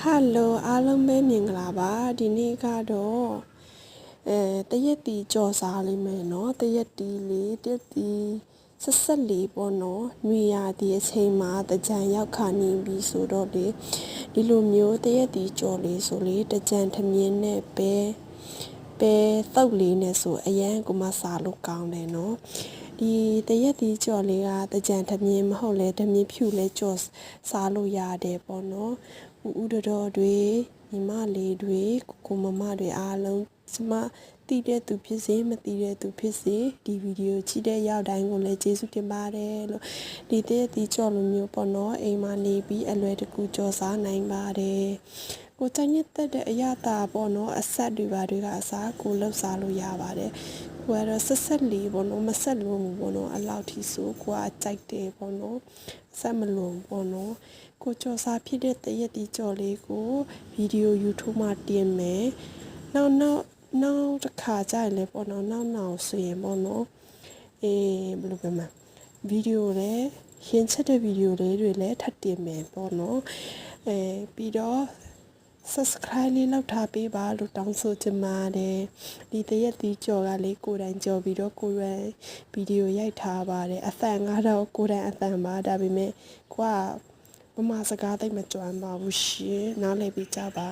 ဟယ်လိုအားလုံးပဲမင်္ဂလာပါဒီနေ့ကတော့တရက်တီကြော်စားလေးမယ်နော်တရက်တီလေးတက်တီဆက်ဆက်လေးပေါ့နော်နွေရာသီအချိန်မှာတကြံရောက်ခါနေပြီဆိုတော့လေဒီလိုမျိုးတရက်တီကြော်လေးဆိုလေတကြံထမင်းနဲ့ပဲတုတ်လေးနဲ့ဆိုအရန်ကိုမစားလို့ကောင်းတယ်နော်ဒီတရက်တီကြော်လေးကတကြံထမင်းမဟုတ်လဲထမင်းဖြူလဲကြော်စားလို့ရတယ်ပေါ့နော်ဦးတော်တွေညီမလေးတွေကိုမမတွေအားလုံးစမတည်တဲ့သူဖြစ်စေမတည်တဲ့သူဖြစ်စေဒီဗီဒီယိုကြည့်တဲ့ရောက်တိုင်းကိုလည်းကျေးဇူးတင်ပါတယ်လို့ဒီတဲ့ဒီကြော်လိုမျိုးပေါ့နော်အိမ်မှာနေပြီးအလွယ်တကူကြော်စားနိုင်ပါတယ်ကိုချင်တဲ့အရာတာပေါ့နော်အဆက်တွေပါတွေကအစားကိုလှုပ်စားလို့ရပါတယ်ကိုကတော့ဆက်လေးပေါ့နော်မဆက်လို့ပေါ့နော်အလောက်ထိဆိုကိုကကြိုက်တယ်ပေါ့နော်ဆက်မလို့ပေါ့နော်ကိုကြော်စားဖြစ်တဲ့တရက်ဒီကြော်လေးကိုဗီဒီယို YouTube မှာတင်မယ်နောက်တစ်ခါကြရင်လည်းပေါ့နော်နောက်ဆိုရင်ပေါ့နော်ဘယ်လိုပြောမလဲဗီဒီယိုလည်းရှင်းချက်တဲ့ဗီဒီယိုလေးတွေလည်းထပ်တင်မယ်ပေါ့နော်ပြီးတော့ subscribe လေးလုပ်ထားပေးပါလို့တောင်းဆိုချင်ပါတယ်ဒီတရက်ဒီကြော်ကလေးကိုယ်တိုင်ကြော်ပြီးတော့ကိုယ်တိုင်ဗီဒီယိုရိုက်ထားပါတယ်အသံကတော့ကိုယ်တိုင်အသံပါဒါပေမဲ့ကိုကမမစကားသိမ့်မကြွမ်းပါဘူးရှင်နားလည်ပြီးကြပါ